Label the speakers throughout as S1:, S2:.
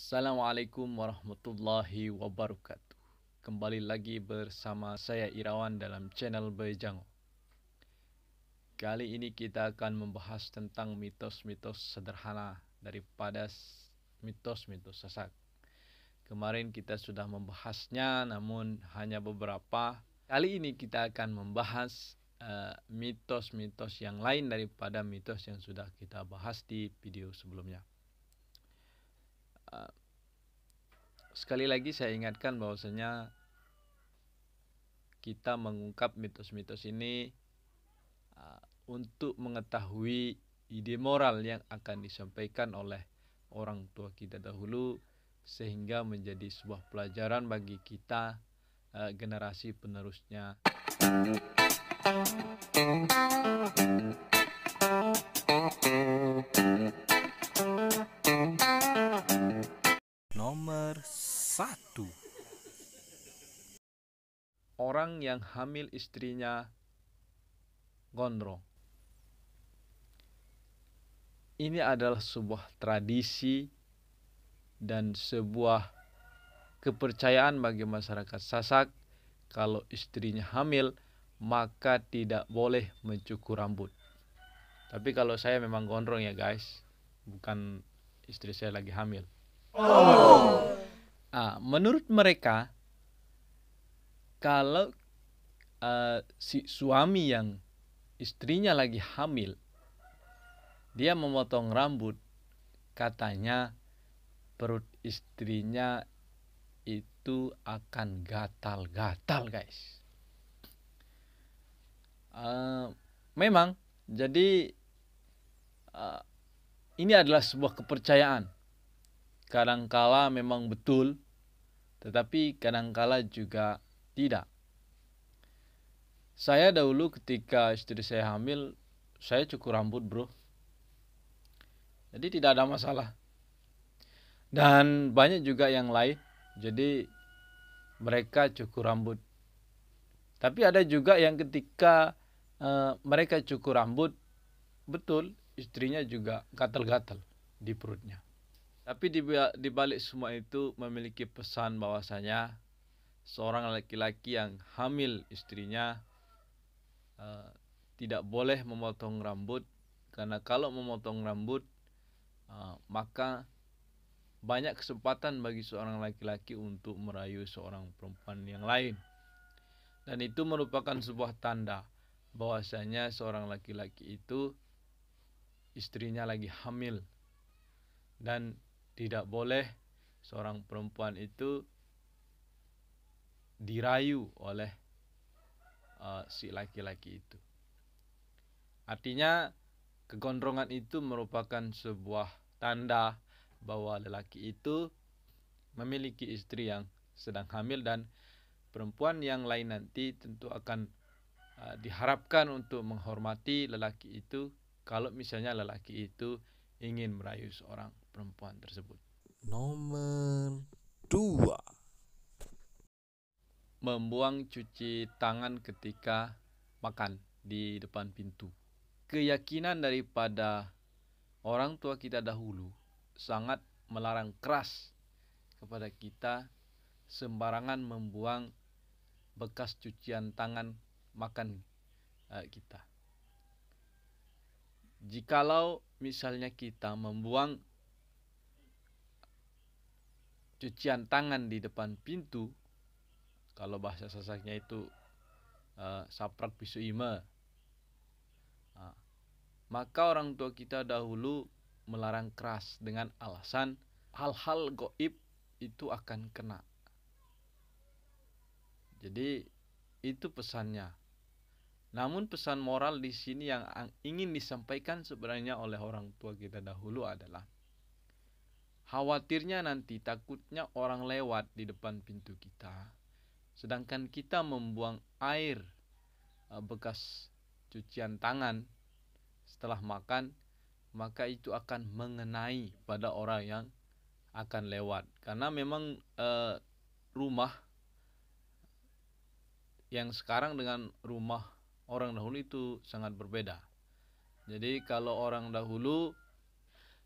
S1: Assalamualaikum warahmatullahi wabarakatuh. Kembali lagi bersama saya Irawan dalam channel Bejango. Kali ini kita akan membahas tentang mitos-mitos sederhana daripada mitos-mitos sasak. Kemarin kita sudah membahasnya, namun hanya beberapa. Kali ini kita akan membahas mitos-mitos yang lain daripada mitos yang sudah kita bahas di video sebelumnya. Sekali lagi saya ingatkan bahwasanya kita mengungkap mitos-mitos ini untuk mengetahui ide moral yang akan disampaikan oleh orang tua kita dahulu, sehingga menjadi sebuah pelajaran bagi kita generasi penerusnya.
S2: Nomor 1.
S1: Orang yang hamil istrinya gondrong. Ini adalah sebuah tradisi dan sebuah kepercayaan bagi masyarakat Sasak. Kalau istrinya hamil, maka tidak boleh mencukur rambut. Tapi kalau saya memang gondrong ya guys, bukan istri saya lagi hamil. Menurut mereka, kalau si suami yang istrinya lagi hamil, dia memotong rambut, katanya perut istrinya itu akan gatal-gatal guys. Memang, jadi ini adalah sebuah kepercayaan. Kadangkala memang betul, tetapi kadangkala juga tidak. Saya dahulu ketika istri saya hamil, saya cukur rambut bro. Jadi tidak ada masalah. Dan banyak juga yang lain, jadi mereka cukur rambut. Tapi ada juga yang ketika mereka cukur rambut, betul istrinya juga gatal-gatal di perutnya. Tapi di balik semua itu memiliki pesan bahwasanya seorang laki-laki yang hamil istrinya tidak boleh memotong rambut, karena kalau memotong rambut maka banyak kesempatan bagi seorang laki-laki untuk merayu seorang perempuan yang lain. Dan itu merupakan sebuah tanda bahwasanya seorang laki-laki itu istrinya lagi hamil, dan tidak boleh seorang perempuan itu dirayu oleh si laki-laki itu. Artinya kegondrongan itu merupakan sebuah tanda bahwa lelaki itu memiliki istri yang sedang hamil, dan perempuan yang lain nanti tentu akan diharapkan untuk menghormati lelaki itu kalau misalnya lelaki itu ingin merayu seorang perempuan tersebut.
S2: Nomor 2.
S1: Membuang cuci tangan ketika makan di depan pintu. Keyakinan daripada orang tua kita dahulu sangat melarang keras kepada kita sembarangan membuang bekas cucian tangan makan kita. Jikalau misalnya kita membuang cucian tangan di depan pintu, kalau bahasa Sasaknya itu saprak pisu ima, maka orang tua kita dahulu melarang keras dengan alasan hal-hal goib itu akan kena. Jadi itu pesannya. Namun pesan moral di sini yang ingin disampaikan sebenarnya oleh orang tua kita dahulu adalah khawatirnya nanti, takutnya orang lewat di depan pintu kita, sedangkan kita membuang air bekas cucian tangan setelah makan, maka itu akan mengenai pada orang yang akan lewat. Karena memang rumah yang sekarang dengan rumah orang dahulu itu sangat berbeda. Jadi kalau orang dahulu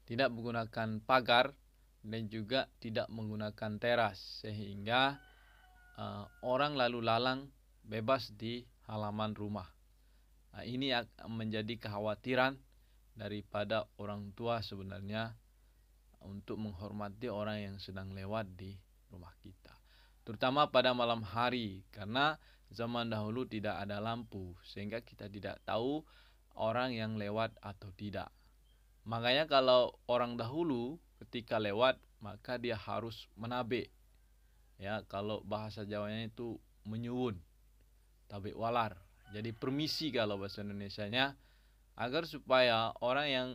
S1: tidak menggunakan pagar, dan juga tidak menggunakan teras sehingga orang lalu lalang bebas di halaman rumah. Nah, ini akan menjadi kekhawatiran daripada orang tua sebenarnya untuk menghormati orang yang sedang lewat di rumah kita. Terutama pada malam hari, karena zaman dahulu tidak ada lampu sehingga kita tidak tahu orang yang lewat atau tidak. Makanya kalau orang dahulu ketika lewat maka dia harus menabe. Ya, kalau bahasa Jawanya itu menyuwun, tabe walar. Jadi permisi kalau bahasa Indonesianya, agar supaya orang yang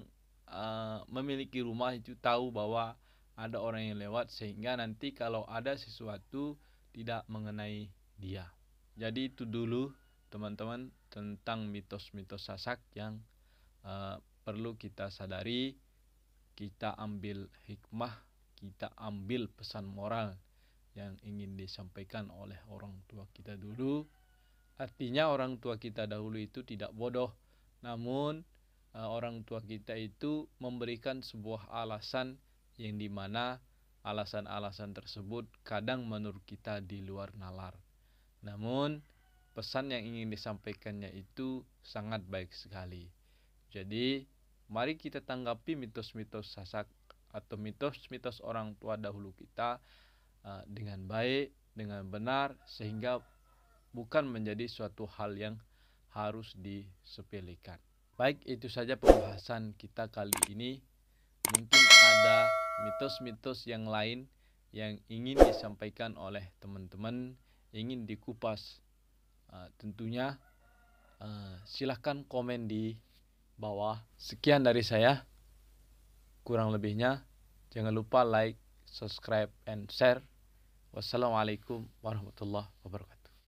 S1: memiliki rumah itu tahu bahwa ada orang yang lewat sehingga nanti kalau ada sesuatu tidak mengenai dia. Jadi itu dulu teman-teman tentang mitos-mitos Sasak yang perlu kita sadari, kita ambil hikmah, kita ambil pesan moral yang ingin disampaikan oleh orang tua kita dulu. Artinya orang tua kita dahulu itu tidak bodoh, namun orang tua kita itu memberikan sebuah alasan yang dimana alasan-alasan tersebut kadang menurut kita di luar nalar. Namun pesan yang ingin disampaikannya itu sangat baik sekali. Jadi mari kita tanggapi mitos-mitos Sasak atau mitos-mitos orang tua dahulu kita dengan baik, dengan benar, sehingga bukan menjadi suatu hal yang harus disepelekan. Baik, itu saja pembahasan kita kali ini. Mungkin ada mitos-mitos yang lain yang ingin disampaikan oleh teman-teman, ingin dikupas. Tentunya silahkan komen di bawah. Sekian dari saya, kurang lebihnya jangan lupa like, subscribe, and share. Wassalamualaikum warahmatullahi wabarakatuh.